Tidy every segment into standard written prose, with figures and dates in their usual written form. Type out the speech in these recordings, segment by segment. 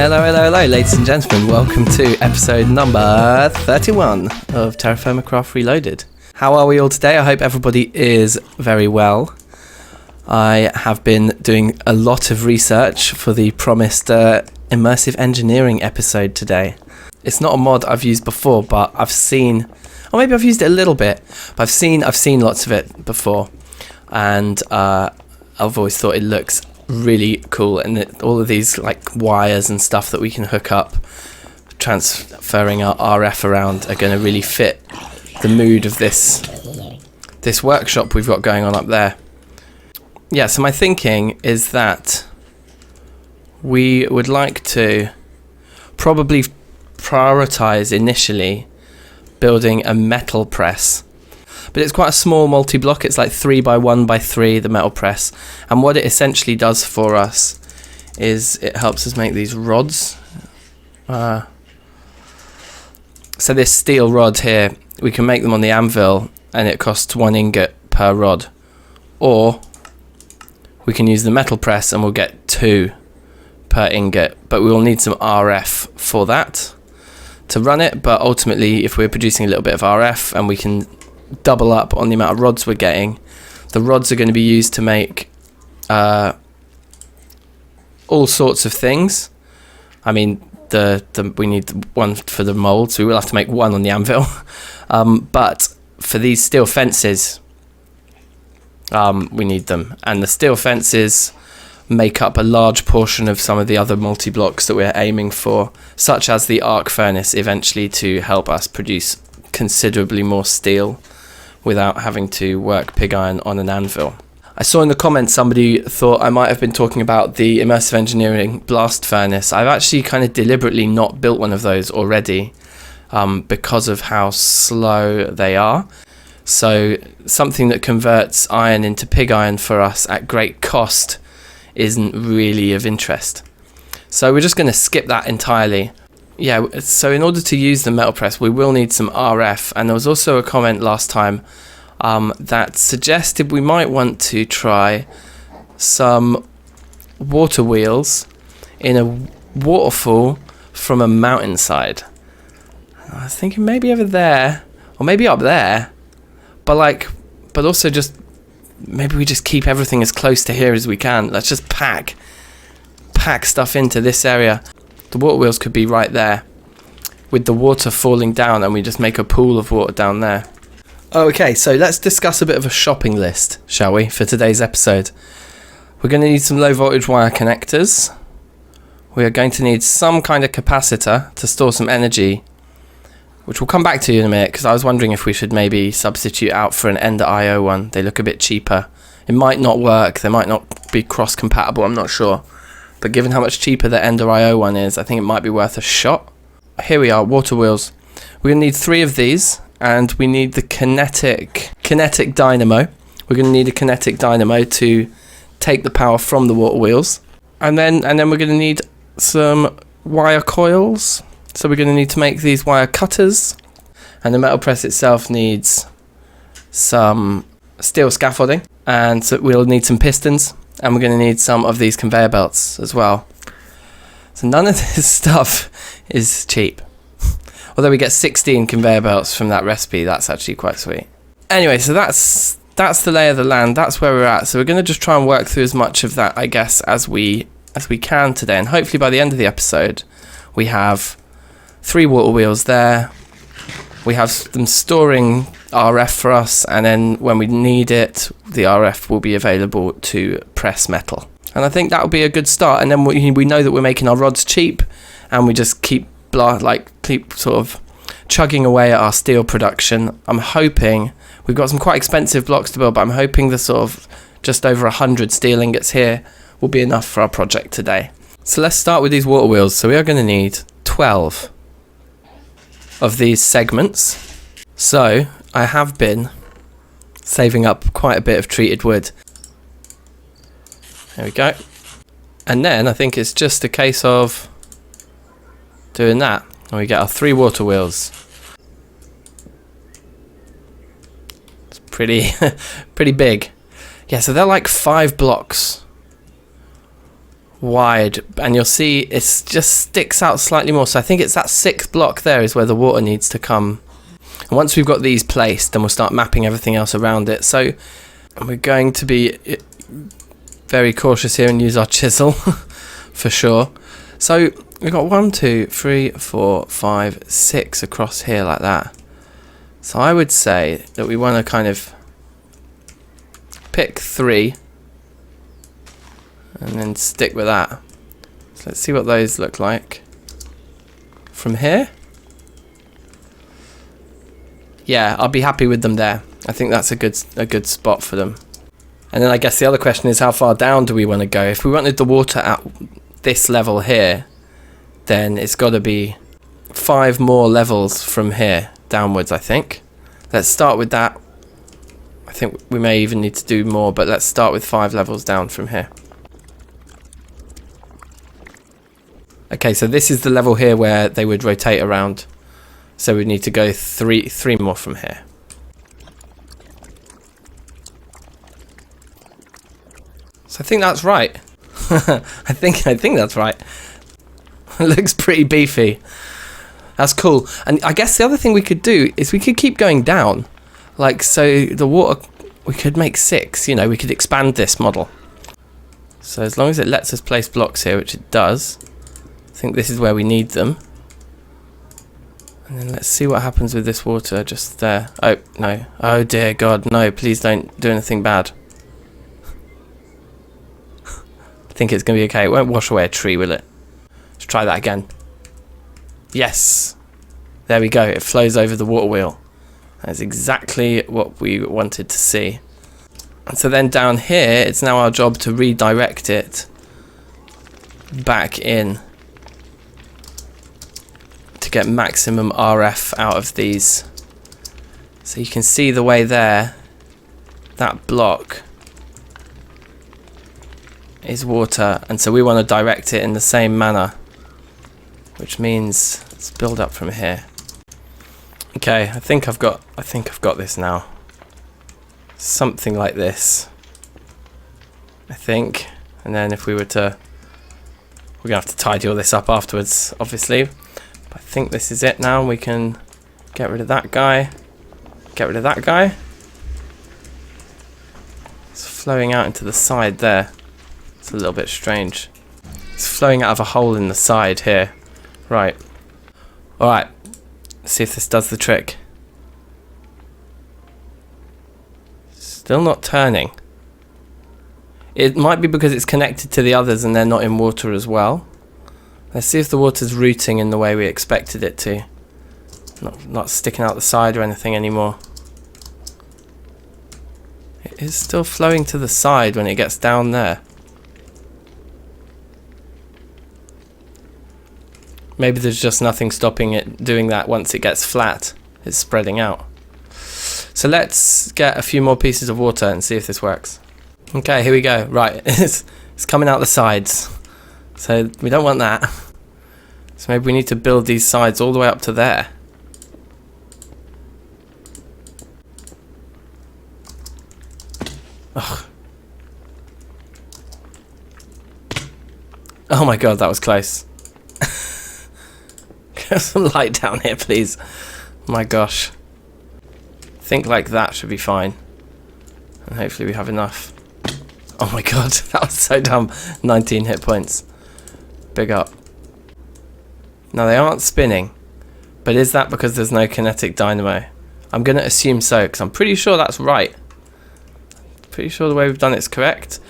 Hello, ladies and gentlemen. Welcome to episode number 31 of TerraFirmaCraft Reloaded. How are we all today? I hope everybody is very well. I have been doing a lot of research for the promised immersive engineering episode today. It's not a mod I've used before, but I've seen, or maybe I've used it a little bit, but I've seen lots of it before, and I've always thought it looks really cool, and all of these like wires and stuff that we can hook up, transferring our RF around, are going to really fit the mood of this workshop we've got going on up there. Yeah, so my thinking is that we would like to probably prioritize initially building a metal press. But it's quite a small multi-block. It's like 3x1x3, the metal press. And what it essentially does for us is it helps us make these rods. So this steel rod here, we can make them on the anvil, and it costs 1 ingot per rod. Or we can use the metal press and we'll get 2 per ingot. But we will need some RF for that to run it. But ultimately, if we're producing a little bit of RF and we can double up on the amount of rods we're getting, the rods are going to be used to make all sorts of things. I mean, we need one for the mold, so we will have to make one on the anvil. But for these steel fences, we need them, and the steel fences make up a large portion of some of the other multi-blocks that we're aiming for, such as the arc furnace, eventually, to help us produce considerably more steel without having to work pig iron on an anvil. I saw in the comments somebody thought I might have been talking about the immersive engineering blast furnace. I've actually kind of deliberately not built one of those already because of how slow they are. So something that converts iron into pig iron for us at great cost isn't really of interest. So we're just going to skip that entirely. Yeah, so in order to use the metal press, we will need some RF, and there was also a comment last time that suggested we might want to try some water wheels in a waterfall from a mountainside. I was thinking maybe over there, or maybe up there, but also just maybe we just keep everything as close to here as we can. Let's just pack stuff into this area. The water wheels could be right there with the water falling down, and we just make a pool of water down there. Okay, so let's discuss a bit of a shopping list, shall we, for today's episode. We're going to need some low voltage wire connectors. We are going to need some kind of capacitor to store some energy, which we'll come back to in a minute, because I was wondering if we should maybe substitute out for an Ender IO one. They look a bit cheaper. It might not work. They might not be cross-compatible. I'm not sure. But given how much cheaper the Ender IO one is, I think it might be worth a shot. Here we are, water wheels. We're going to need 3 of these, and we need the kinetic dynamo. We're going to need a kinetic dynamo to take the power from the water wheels. And then we're going to need some wire coils. So we're going to need to make these wire cutters. And the metal press itself needs some steel scaffolding. And so we'll need some pistons. And we're going to need some of these conveyor belts as well. So none of this stuff is cheap. Although we get 16 conveyor belts from that recipe, that's actually quite sweet. Anyway, so that's the lay of the land. That's where we're at. So we're going to just try and work through as much of that, I guess, as we can today. And hopefully by the end of the episode, we have 3 water wheels there. We have them storing RF for us, and then when we need it, the RF will be available to press metal. And I think that will be a good start. And then we know that we're making our rods cheap, and we just keep sort of chugging away at our steel production. I'm hoping we've got some quite expensive blocks to build, but I'm hoping the sort of just over 100 steel ingots here will be enough for our project today. So let's start with these water wheels. So we are going to need 12 of these segments. So I have been saving up quite a bit of treated wood. There we go. And then I think it's just a case of doing that, and we get our 3 water wheels. It's pretty big. Yeah, so they're like 5 blocks wide, and you'll see it just sticks out slightly more. So I think it's that 6th block there is where the water needs to come. And once we've got these placed, then we'll start mapping everything else around it. So we're going to be very cautious here and use our chisel for sure. So we've got 1, 2, 3, 4, 5, 6 across here like that. So I would say that we want to kind of pick 3 and then stick with that. So let's see what those look like from here. Yeah, I'll be happy with them there. I think that's a good spot for them. And then I guess the other question is, how far down do we want to go? If we wanted the water at this level here, then it's got to be 5 more levels from here downwards, I think. Let's start with that. I think we may even need to do more, but let's start with 5 levels down from here. Okay, so this is the level here where they would rotate around. So we need to go three more from here. So I think that's right. I think that's right. It looks pretty beefy. That's cool. And I guess the other thing we could do is we could keep going down. Like, so the water, we could make 6, you know, we could expand this model. So as long as it lets us place blocks here, which it does, I think this is where we need them. And then let's see what happens with this water just there. Oh, no. Oh dear God, no, please don't do anything bad. I think it's going to be okay. It won't wash away a tree, will it? Let's try that again. Yes. There we go. It flows over the water wheel. That's exactly what we wanted to see. And so then down here, it's now our job to redirect it back in to get maximum RF out of these. So you can see the way there, that block is water, and so we want to direct it in the same manner, which means let's build up from here. Okay, I think I've got this now. Something like this, I think. And then if we were to, we're gonna have to tidy all this up afterwards, obviously. But I think this is it now. We can get rid of that guy. Get rid of that guy. It's flowing out into the side there. It's a little bit strange. It's flowing out of a hole in the side here. Right. Alright. Let's see if this does the trick. Still not turning. It might be because it's connected to the others and they're not in water as well. Let's see if the water's routing in the way we expected it to. Not sticking out the side or anything anymore. It is still flowing to the side when it gets down there. Maybe there's just nothing stopping it doing that once it gets flat. It's spreading out. So let's get a few more pieces of water and see if this works. Okay, here we go. Right, it's coming out the sides. So we don't want that. So maybe we need to build these sides all the way up to there. Ugh. Oh my God, that was close. Get some light down here, please. My gosh. I think like that should be fine. And hopefully we have enough. Oh my God, that was so dumb. 19 hit points. Big up. Now they aren't spinning, but is that because there's no kinetic dynamo? I'm going to assume so, because I'm pretty sure that's right. Pretty sure the way we've done it's correct.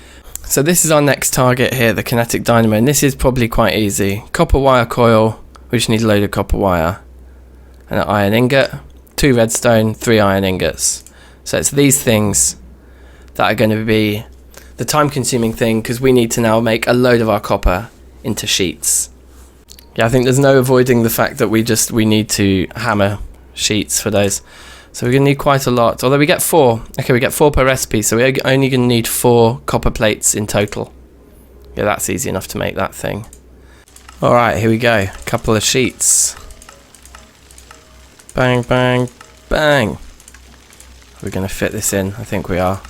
So this is our next target here, the kinetic dynamo, and this is probably quite easy. Copper wire coil, we just need a load of copper wire. And an iron ingot, 2 redstone, 3 iron ingots. So it's these things that are going to be the time consuming thing, because we need to now make a load of our copper into sheets. Yeah, I think there's no avoiding the fact that we need to hammer sheets for those. So we're going to need quite a lot, although we get 4. Okay, we get 4 per recipe, so we're only going to need 4 copper plates in total. Yeah, that's easy enough to make that thing. Alright, here we go. A couple of sheets. Bang, bang, bang. We're going to fit this in. I think we are.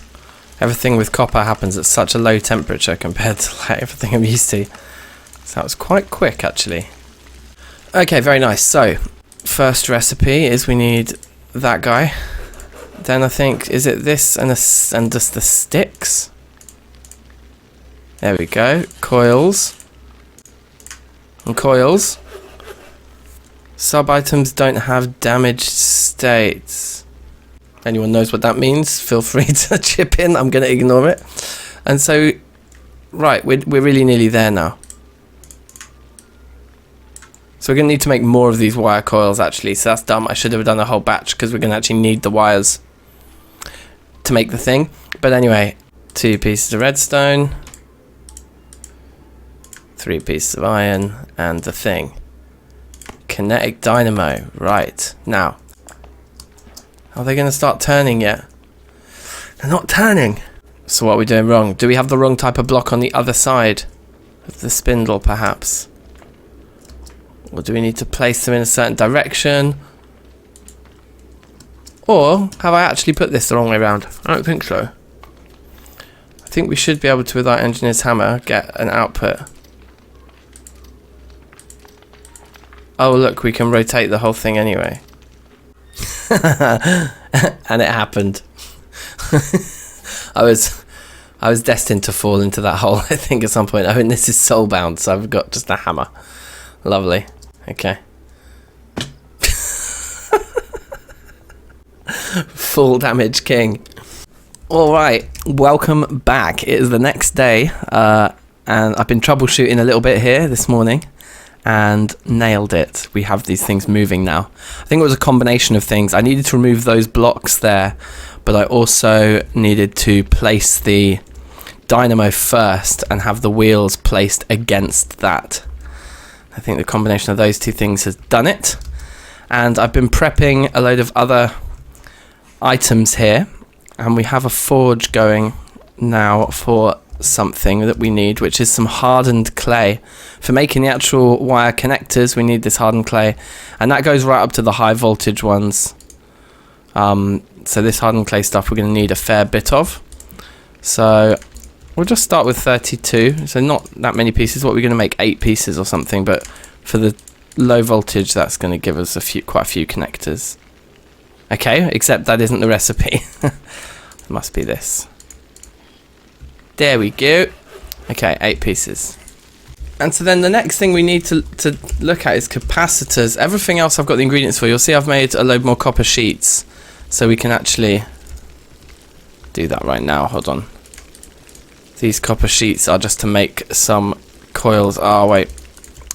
Everything with copper happens at such a low temperature compared to like everything I'm used to. So that was quite quick actually. Okay, very nice. So, first recipe is we need that guy. Then I think, is it this and just the sticks? There we go. Coils. And coils. Sub-items don't have damaged states. Anyone knows what that means? Feel free to chip in. I'm going to ignore it. And so, right, we're really nearly there now. So we're going to need to make more of these wire coils actually. So that's dumb. I should have done a whole batch because we're going to actually need the wires to make the thing. But anyway, 2 pieces of redstone, 3 pieces of iron, and the thing. Kinetic dynamo. Right, now. Are they going to start turning yet? They're not turning. So what are we doing wrong? Do we have the wrong type of block on the other side of the spindle perhaps? Or do we need to place them in a certain direction? Or have I actually put this the wrong way around? I don't think so. I think we should be able to, with our engineer's hammer, get an output. Oh look, we can rotate the whole thing anyway. And it happened. I was destined to fall into that hole, I think, at some point. I mean, this is soulbound, so I've got just a hammer. Lovely. Okay. Full damage king. Alright, welcome back. It is the next day, and I've been troubleshooting a little bit here this morning, and nailed it. We have these things moving now. I think it was a combination of things. I needed to remove those blocks there, but I also needed to place the dynamo first and have the wheels placed against that. I think the combination of those two things has done it. And I've been prepping a load of other items here, and we have a forge going now for something that we need, which is some hardened clay. For making the actual wire connectors, we need this hardened clay, and that goes right up to the high voltage ones. So this hardened clay stuff we're going to need a fair bit of. So we'll just start with 32, so not that many pieces. What we're going to make 8 pieces or something, but for the low voltage that's going to give us quite a few connectors. Okay, except that isn't the recipe. It must be this. There we go. Okay, 8 pieces. And so then the next thing we need to look at is capacitors. Everything else I've got the ingredients for. You'll see I've made a load more copper sheets, so we can actually do that right now. Hold on. These copper sheets are just to make some coils. Oh wait,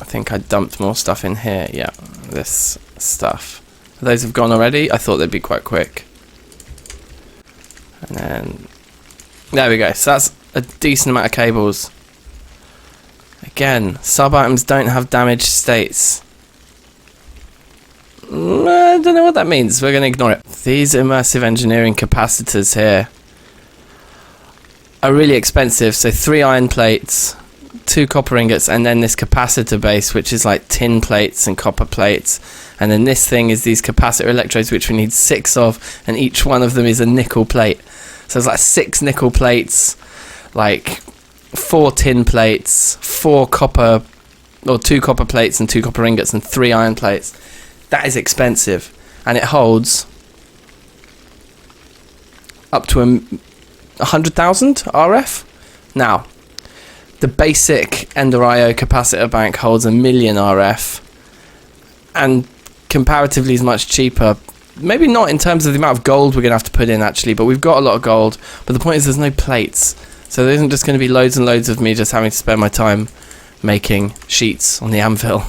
I think I dumped more stuff in here. Yeah, this stuff. Those have gone already. I thought they'd be quite quick. And then there we go. So that's a decent amount of cables. Again, sub-items don't have damaged states. I don't know what that means. We're going to ignore it. These immersive engineering capacitors here are really expensive. So 3 iron plates, 2 copper ingots, and then this capacitor base, which is like tin plates and copper plates. And then this thing is these capacitor electrodes, which we need 6 of, and each one of them is a nickel plate. So it's like 6 nickel plates, like 4 tin plates, 4 copper, or 2 copper plates and 2 copper ingots, and 3 iron plates. That is expensive, and it holds up to 100,000 RF. Now, the basic Ender IO capacitor bank holds 1 million RF, and comparatively is much cheaper. Maybe not in terms of the amount of gold we're going to have to put in actually, but we've got a lot of gold. But the point is there's no plates, so there isn't just going to be loads and loads of me just having to spend my time making sheets on the anvil.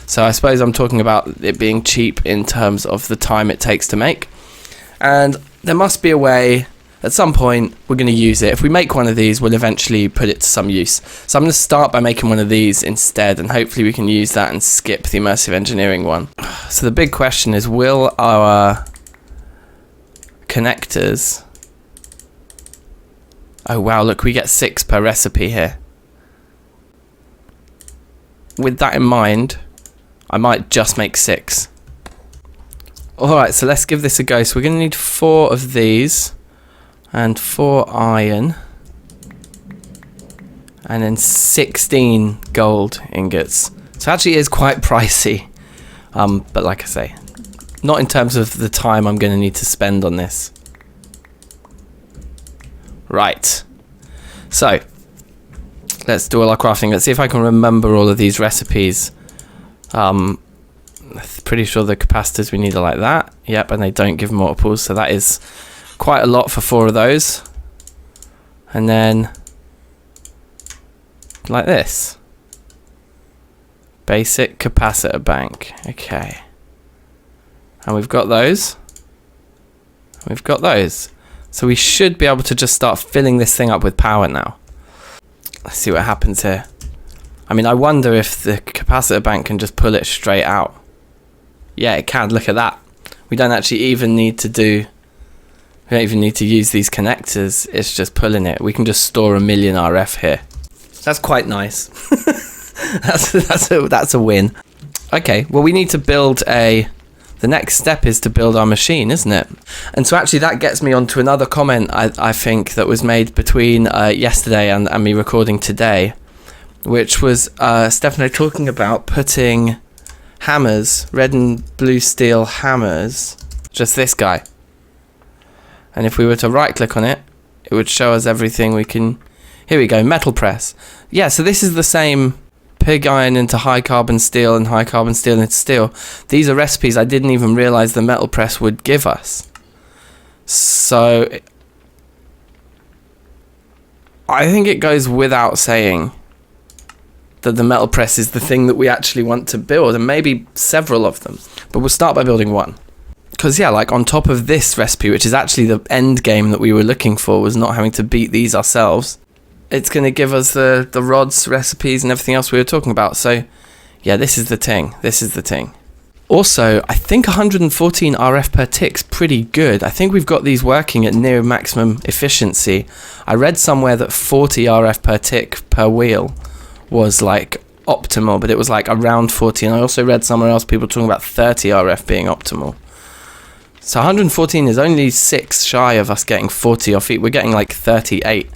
So I suppose I'm talking about it being cheap in terms of the time it takes to make. And there must be a way, at some point, we're going to use it. If we make one of these, we'll eventually put it to some use. So I'm going to start by making one of these instead, and hopefully we can use that and skip the immersive engineering one. So the big question is, will our connectors... Oh wow, look, we get 6 per recipe here. With that in mind, I might just make 6. Alright, so let's give this a go. So we're going to need 4 of these. and 4 iron, and then 16 gold ingots. So actually it is quite pricey, but like I say, not in terms of the time I'm going to need to spend on this. Right, so let's do all our crafting. Let's see if I can remember all of these recipes. Pretty sure the capacitors we need are like that. Yep, and they don't give multiples, so that is quite a lot for 4 of those. And then like this. Basic capacitor bank. Okay. And we've got those. We've got those. So we should be able to just start filling this thing up with power now. Let's see what happens here. I mean, I wonder if the capacitor bank can just pull it straight out. Yeah, it can. Look at that. We don't actually even need to do... We don't even need to use these connectors. It's just pulling it. We can just store 1,000,000 RF here. That's quite nice. that's a win. Okay, well we need to build a... The next step is to build our machine, isn't it? And so actually that gets me onto another comment I think that was made between yesterday and me recording today, which was Stefano talking about putting hammers, red and blue steel hammers, just this guy. And if we were to right click on it, it would show us everything we can... Here we go, metal press. Yeah, so this is the same pig iron into high carbon steel and high carbon steel into steel. These are recipes I didn't even realize the metal press would give us. So I think it goes without saying that the metal press is the thing that we actually want to build, and maybe several of them. But we'll start by building one. Because yeah, like on top of this recipe, which is actually the end game that we were looking for, was not having to beat these ourselves, it's going to give us the rods, recipes, and everything else we were talking about. So yeah, this is the thing. This is the thing. Also, I think 114 RF per tick's pretty good. I think we've got these working at near maximum efficiency. I read somewhere that 40 RF per tick per wheel was like optimal, but it was like around 40. And I also read somewhere else people talking about 30 RF being optimal. So 114 is only 6 shy of us getting 40 off each. We're getting like 38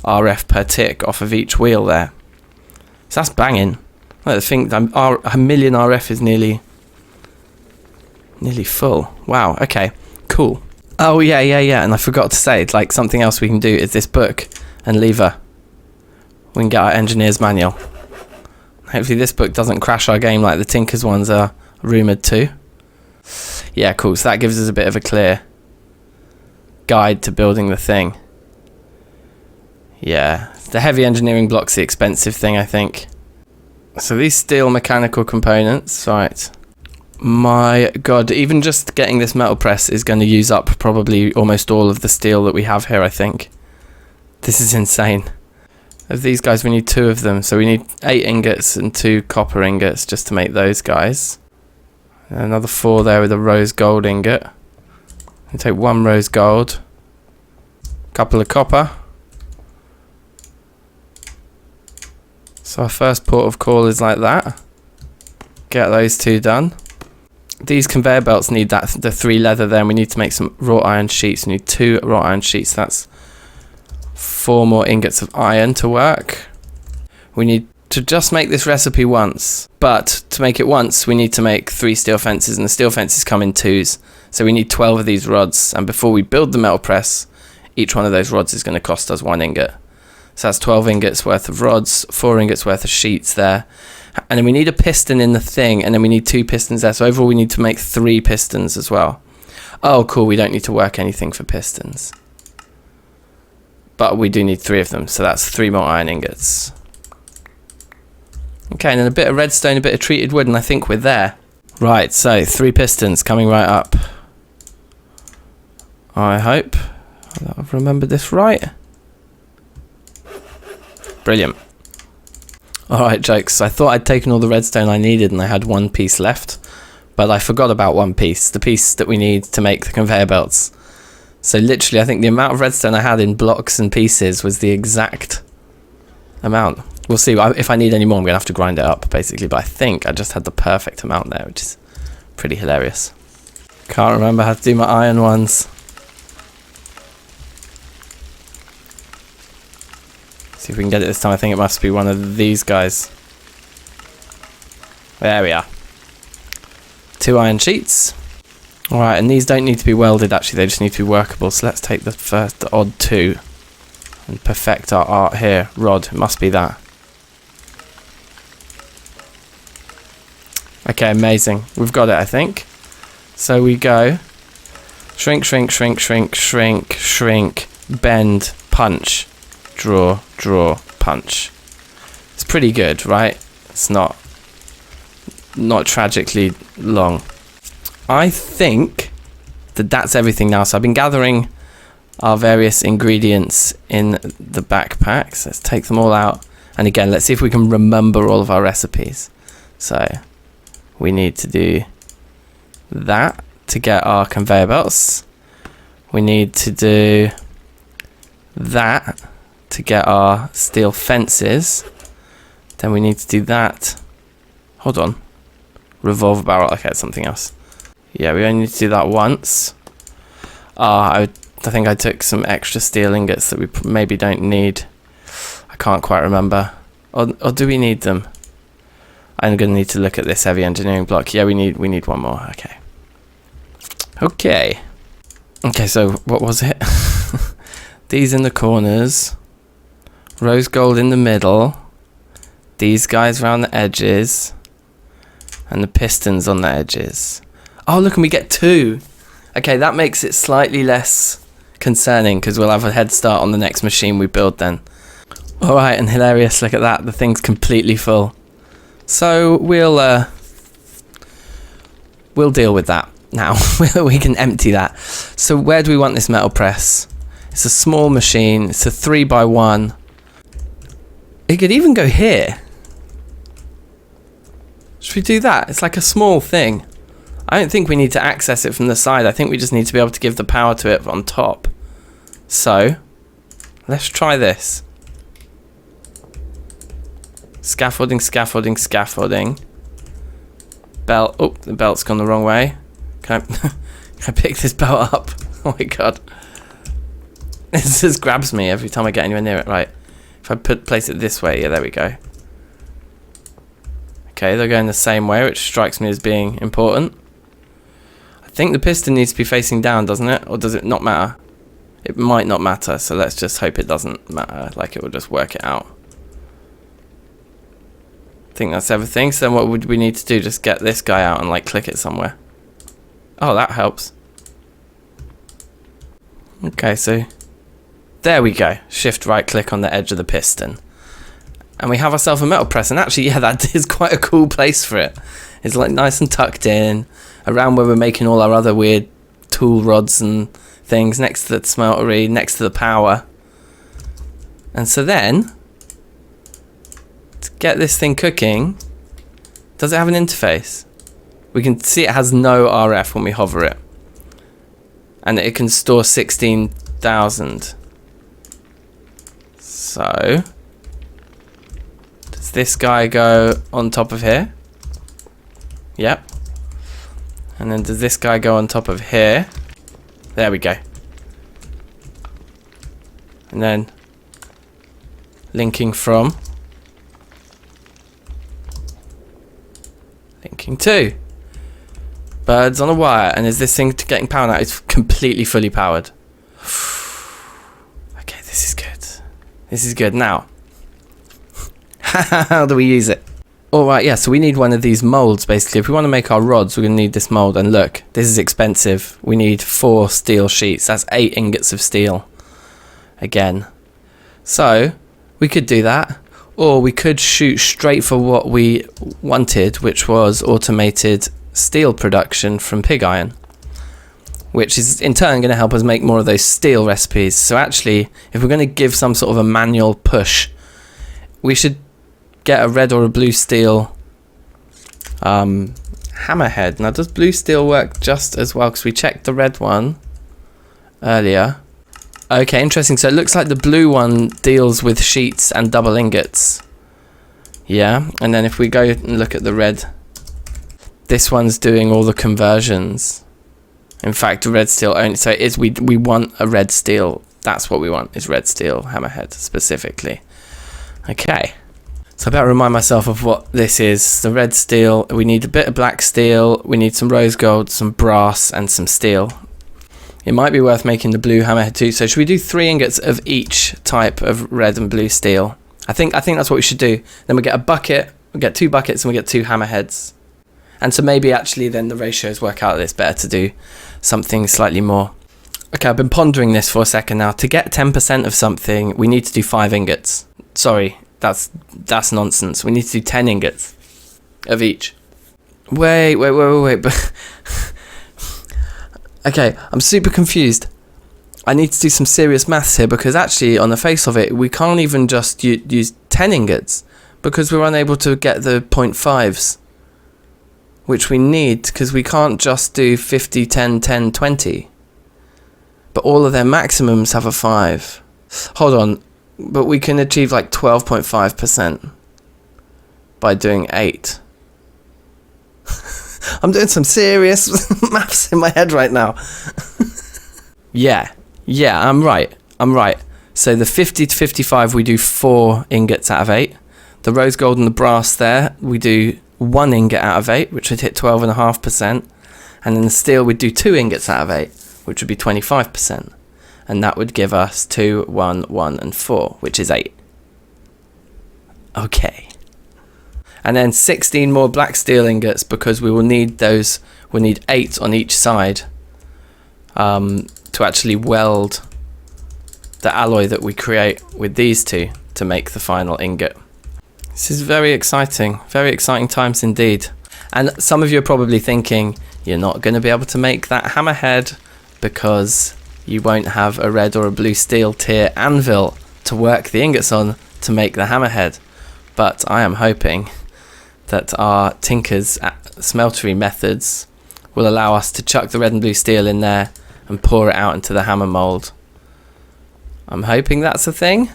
RF per tick off of each wheel there. So that's banging. I think 1,000,000 RF is nearly full. Wow, okay, cool. Oh yeah, and I forgot to say, like something else we can do is this book and lever. We can get our engineer's manual. Hopefully this book doesn't crash our game like the Tinker's ones are rumoured to. Yeah, cool, so that gives us a bit of a clear guide to building the thing. Yeah, the heavy engineering block's the expensive thing, I think. So these steel mechanical components, right. My god, even just getting this metal press is going to use up probably almost all of the steel that we have here, I think. This is insane. Of these guys, we need 2 of them, so we need 8 ingots and 2 copper ingots just to make those guys. Another 4 there with a rose gold ingot. We take 1 rose gold, couple of copper. So our first port of call is like that. Get those 2 done. These conveyor belts need the 3 leather there, and we need to make some wrought iron sheets. We need 2 wrought iron sheets. That's 4 more ingots of iron to work. We need to just make this recipe once, but to make it once we need to make 3 steel fences, and the steel fences come in 2s, so we need 12 of these rods. And before we build the metal press, each one of those rods is going to cost us 1 ingot. So that's 12 ingots worth of rods, 4 ingots worth of sheets there. And then we need a piston in the thing, and then we need 2 pistons there. So overall we need to make 3 pistons as well. Oh cool, we don't need to work anything for pistons. But we do need 3 of them, so that's 3 more iron ingots. Okay, and then a bit of redstone, a bit of treated wood, and I think we're there. Right, so 3 pistons coming right up. I hope I've remembered this right. Brilliant. Alright, jokes. I thought I'd taken all the redstone I needed and I had 1 piece left, but I forgot about 1 piece, the piece that we need to make the conveyor belts. So literally, I think the amount of redstone I had in blocks and pieces was the exact amount. We'll see. If I need any more, I'm going to have to grind it up, basically, but I think I just had the perfect amount there, which is pretty hilarious. Can't remember how to do my iron ones. See if we can get it this time. I think it must be one of these guys. There we are. 2 iron sheets. Alright, and these don't need to be welded actually, they just need to be workable. So let's take the odd 2 and perfect our art here. Rod, it must be that. Okay, amazing. We've got it, I think. So we go shrink, shrink, shrink, shrink, shrink, shrink, bend, punch, draw, draw, punch. It's pretty good, right? It's not tragically long. I think that that's everything now. So I've been gathering our various ingredients in the backpacks. Let's take them all out. And again, let's see if we can remember all of our recipes. So we need to do that to get our conveyor belts. We need to do that to get our steel fences. Then we need to do that. Hold on. Revolver barrel. Okay, it's something else. Yeah, we only need to do that once. I think I took some extra steel ingots that we maybe don't need. I can't quite remember. Or do we need them? I'm going to need to look at this heavy engineering block. Yeah, we need one more. Okay. Okay, so what was it? These in the corners. Rose gold in the middle. These guys around the edges. And the pistons on the edges. Oh, look, and we get 2. Okay, that makes it slightly less concerning because we'll have a head start on the next machine we build then. Alright, and hilarious, look at that. The thing's completely full. So we'll deal with that now. We can empty that. So where do we want this metal press? It's a small machine. It's a 3x1. It could even go here. Should we do that? It's like a small thing. I don't think we need to access it from the side. I think we just need to be able to give the power to it on top. So let's try this. Scaffolding, scaffolding, scaffolding. Belt. Oh, the belt's gone the wrong way. Can I pick this belt up? Oh my god. This just grabs me every time I get anywhere near it. Right. If I place it this way, yeah, there we go. Okay, they're going the same way, which strikes me as being important. I think the piston needs to be facing down, doesn't it? Or does it not matter? It might not matter, so let's just hope it doesn't matter. Like, it will just work it out. I think that's everything. So then what would we need to do? Just get this guy out and like click it somewhere. Oh, that helps. Okay, so there we go. Shift right click on the edge of the piston. And we have ourselves a metal press. And actually, yeah, that is quite a cool place for it. It's like nice and tucked in, around where we're making all our other weird tool rods and things, next to the smeltery, next to the power. And so then, to get this thing cooking, does it have an interface? We can see it has no RF when we hover it. And it can store 16,000. So does this guy go on top of here? Yep. And then does this guy go on top of here? There we go. And then linking from, linking to. Birds on a wire. And is this thing getting power now? It's completely fully powered. Okay, this is good. This is good. Now, how do we use it? Alright, yeah, so we need one of these molds, basically. If we want to make our rods, we're going to need this mold. And look, this is expensive. We need 4 steel sheets. That's 8 ingots of steel. Again. So, we could do that. Or we could shoot straight for what we wanted, which was automated steel production from pig iron. Which is, in turn, going to help us make more of those steel recipes. So actually, if we're going to give some sort of a manual push, we should get a red or a blue steel hammerhead. Now, does blue steel work just as well? Because we checked the red one earlier. Okay, interesting. So it looks like the blue one deals with sheets and double ingots. Yeah, and then if we go and look at the red, this one's doing all the conversions. In fact, red steel only. So it is, we want a red steel. That's what we want, is red steel hammerhead specifically. Okay. So I better remind myself of what this is. The red steel, we need a bit of black steel, we need some rose gold, some brass and some steel. It might be worth making the blue hammerhead too. So should we do 3 ingots of each type of red and blue steel? I think that's what we should do. Then we get a bucket, we get 2 buckets and we get 2 hammerheads. And so maybe actually then the ratios work out that it's better to do something slightly more. Okay, I've been pondering this for a second now. To get 10% of something, we need to do 5 ingots. Sorry, that's nonsense. We need to do 10 ingots of each. Wait. But okay, I'm super confused. I need to do some serious maths here because actually, on the face of it, we can't even just use 10 ingots because we're unable to get the 0.5s, which we need because we can't just do 50, 10, 10, 20. But all of their maximums have a 5. Hold on, but we can achieve like 12.5% by doing 8. I'm doing some serious maths in my head right now. Yeah, I'm right. So the 50 to 55, we do 4 ingots out of 8. The rose gold and the brass there, we do 1 ingot out of 8, which would hit 12.5%. And then the steel, we'd do 2 ingots out of 8, which would be 25. And that would give us 2, 1, 1, and 4, which is 8. Okay. And then 16 more black steel ingots because we will need those. We'll need 8 on each side to actually weld the alloy that we create with these two to make the final ingot. This is very exciting times indeed. And some of you are probably thinking, you're not going to be able to make that hammerhead because you won't have a red or a blue steel tier anvil to work the ingots on to make the hammerhead. But I am hoping that our Tinker's smeltery methods will allow us to chuck the red and blue steel in there and pour it out into the hammer mold. I'm hoping that's a thing.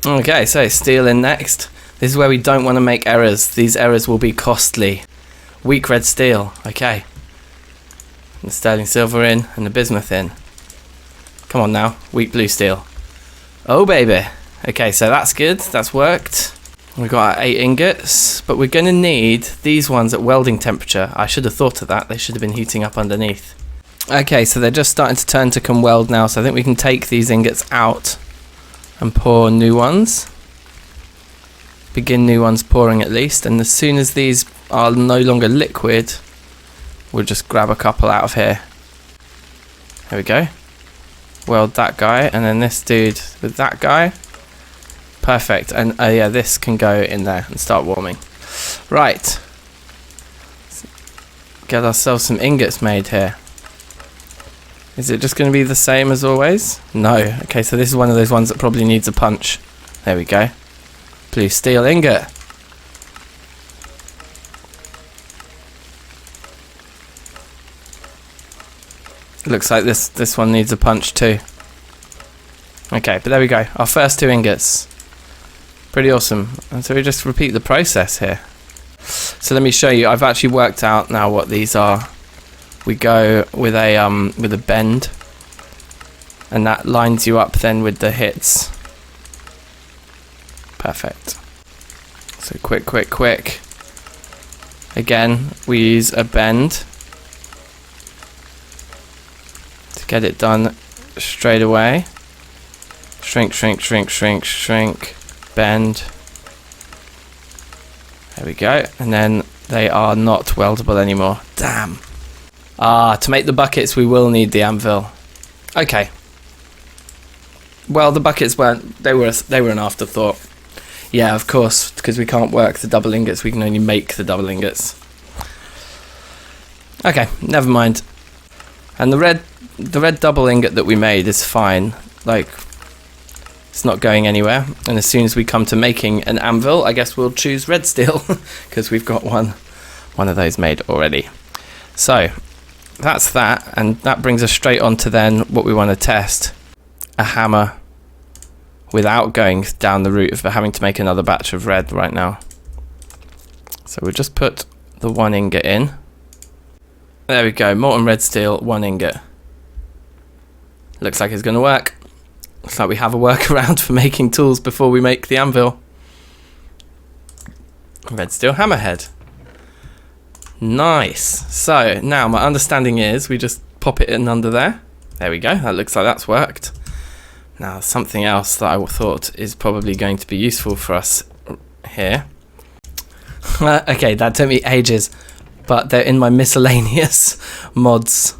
Okay, so steel in next. This is where we don't want to make errors. These errors will be costly. Weak red steel, okay. And the sterling silver in and the bismuth in. Come on now, weak blue steel. Oh baby. Okay, so that's good, that's worked. We've got our 8 ingots, but we're going to need these ones at welding temperature. I should have thought of that, they should have been heating up underneath. Okay, so they're just starting to turn to come weld now, so I think we can take these ingots out and pour new ones. Begin new ones pouring at least, and as soon as these are no longer liquid, we'll just grab a couple out of here. There we go. Weld that guy, and then this dude with that guy. Perfect, and yeah, this can go in there and start warming. Right. Get ourselves some ingots made here. Is it just going to be the same as always? No. Okay, so this is one of those ones that probably needs a punch. There we go. Blue steel ingot. Looks like this one needs a punch too. Okay, but there we go. Our first 2 ingots. Pretty awesome. And so we just repeat the process here. So let me show you. I've actually worked out now what these are. We go with a bend, and that lines you up then with the hits. Perfect. So quick. Again, we use a bend to get it done straight away. Shrink, bend. There we go. And then they are not weldable anymore. Damn. To make the buckets we will need the anvil. Okay. Well, the buckets weren't, they were an afterthought. Yeah, of course, because we can't work the double ingots, we can only make the double ingots. Okay, never mind. And the red double ingot that we made is fine. Like, it's not going anywhere. And as soon as we come to making an anvil, I guess we'll choose red steel because we've got one of those made already. So that's that, and that brings us straight on to then what we want to test. A hammer without going down the route of having to make another batch of red right now. So we'll just put the 1 ingot in. There we go, molten red steel, 1 ingot. Looks like it's going to work. Looks like we have a workaround for making tools before we make the anvil. red steel hammerhead. Nice. So now my understanding is we just pop it in under there. There we go. That looks like that's worked. Now something else that I thought is probably going to be useful for us here. Okay, that took me ages, but they're in my miscellaneous mods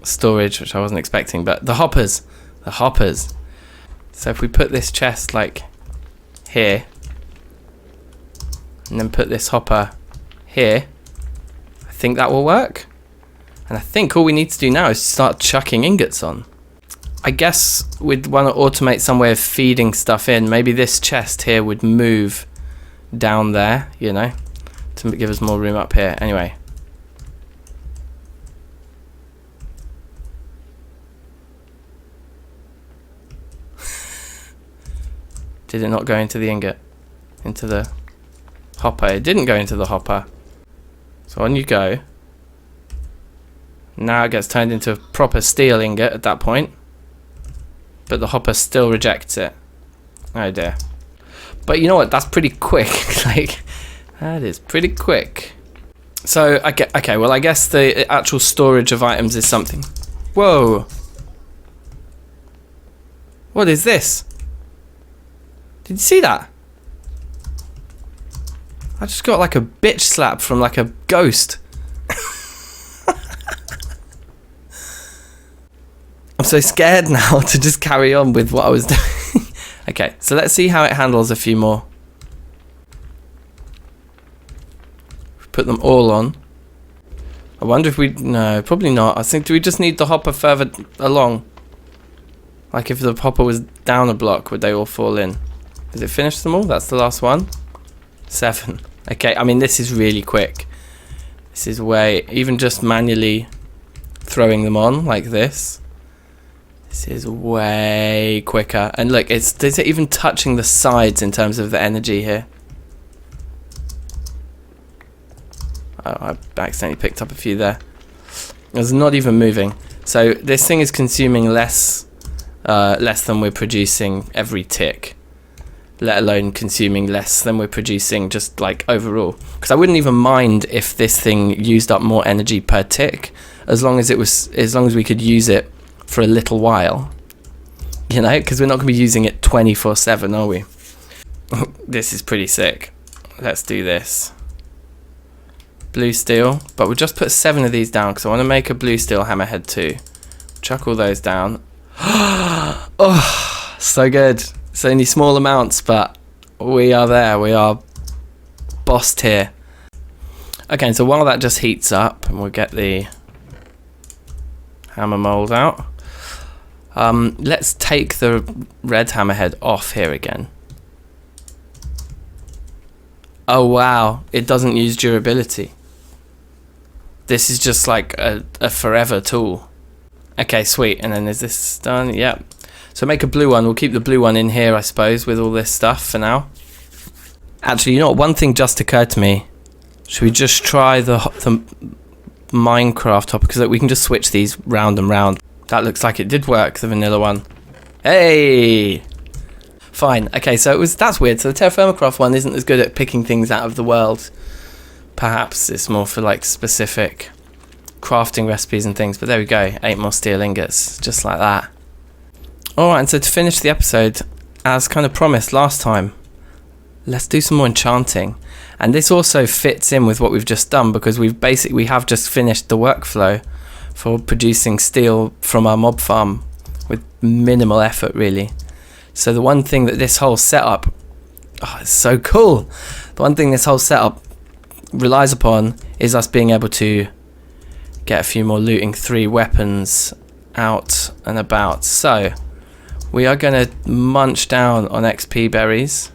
storage, which I wasn't expecting. But the hoppers. So if we put this chest like here, and then put this hopper here, I think that will work. And I think all we need to do now is start chucking ingots on. I guess we'd want to automate some way of feeding stuff in. Maybe this chest here would move down there, you know, to give us more room up here. Anyway. Did it not go into the ingot? Into the hopper? It didn't go into the hopper. So on you go. Now it gets turned into a proper steel ingot at that point. But the hopper still rejects it. Oh dear. But you know what? That's pretty quick. Like, that is pretty quick. So, okay, well I guess the actual storage of items is something. Whoa. What is this? Did you see that? I just got like a bitch slap from like a ghost. I'm so scared now to just carry on with what I was doing. Okay, so let's see how it handles a few more. Put them all on. I wonder if we... No, probably not. I think, do we just need the hopper further along? Like if the hopper was down a block, would they all fall in? Has it finished them all? That's the last one. 7. Okay, I mean, this is really quick. This is way... Even just manually throwing them on like this. This is way quicker. And look, it's even touching the sides in terms of the energy here. Oh, I accidentally picked up a few there. It's not even moving. So this thing is consuming less than we're producing every tick. Let alone consuming less than we're producing just like overall. Because I wouldn't even mind if this thing used up more energy per tick, as long as we could use it for a little while, you know, because we're not going to be using it 24/7, are we? This is pretty sick. Let's do this. Blue steel, but we'll just put 7 of these down because I want to make a blue steel hammerhead too. Chuck all those down. Oh, so good. It's only small amounts, but we are there. We are bossed here. Okay, so while that just heats up, and we'll get the hammer mold out. Let's take the red hammerhead off here again. Oh wow, it doesn't use durability. This is just like a forever tool. Okay, sweet. And then is this done? Yep. So make a blue one. We'll keep the blue one in here, I suppose, with all this stuff for now. Actually, you know what? One thing just occurred to me. Should we just try the Minecraft hopper? Because we can just switch these round and round. That looks like it did work, the vanilla one. Hey! Fine. Okay, so that's weird. So the TerraFirmaCraft one isn't as good at picking things out of the world. Perhaps it's more for like specific crafting recipes and things. But there we go. 8 more steel ingots. Just like that. Alright, and so to finish the episode, as kind of promised last time, let's do some more enchanting. And this also fits in with what we've just done, because we have just finished the workflow for producing steel from our mob farm with minimal effort, really. So the one thing that this whole setup, oh, it's so cool. The one thing this whole setup relies upon is us being able to get a few more looting 3 weapons out and about. So we are going to munch down on XP berries.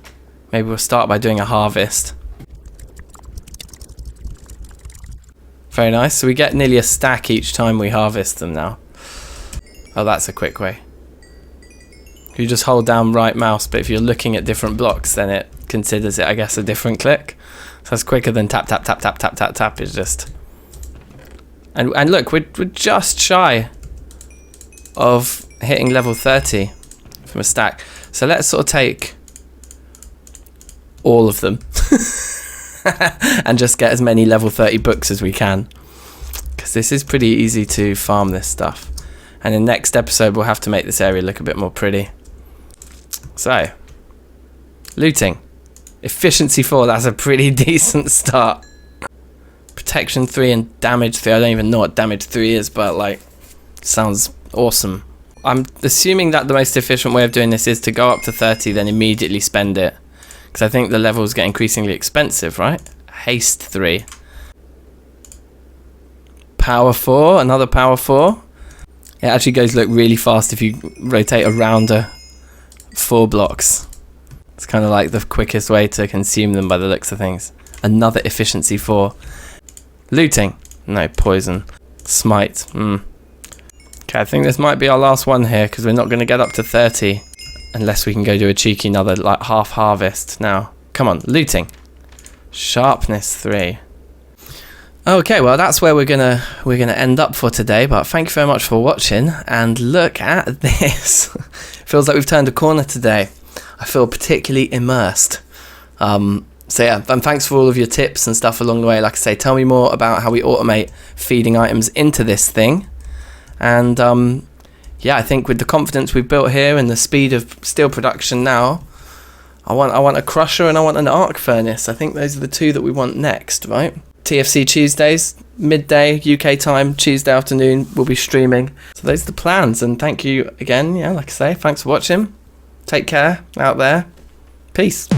Maybe we'll start by doing a harvest. Very nice. So we get nearly a stack each time we harvest them now. Oh, that's a quick way. You just hold down right mouse, but if you're looking at different blocks, then it considers it, I guess, a different click. So it's quicker than tap, tap, tap, tap, tap, tap, tap. It's just... And look, we're just shy of hitting level 30 from a stack. So let's sort of take all of them and just get as many level 30 books as we can, because this is pretty easy to farm this stuff. And in the next episode we'll have to make this area look a bit more pretty. So, looting. Efficiency 4, that's a pretty decent start. Protection 3 and damage 3, I don't even know what damage 3 is, but like, sounds awesome. I'm assuming that the most efficient way of doing this is to go up to 30, then immediately spend it. Because I think the levels get increasingly expensive, right? Haste 3. Power 4, another power 4. It actually goes look really fast if you rotate around 4 blocks. It's kind of like the quickest way to consume them by the looks of things. Another efficiency 4. Looting. No, poison. Smite. Okay, I think this might be our last one here, because we're not going to get up to 30 unless we can go do a cheeky another like half harvest. Now, come on, looting. Sharpness 3. Okay, well that's where we're gonna end up for today, but thank you very much for watching, and look at this. Feels like we've turned a corner today. I feel particularly immersed. So yeah, and thanks for all of your tips and stuff along the way. Like I say, tell me more about how we automate feeding items into this thing. And yeah, I think with the confidence we've built here and the speed of steel production now, I want a crusher and I want an arc furnace. I think those are the two that we want next, right? TFC Tuesdays, midday UK time, Tuesday afternoon, we'll be streaming. So those are the plans, and thank you again. Yeah, like I say, thanks for watching. Take care out there. Peace.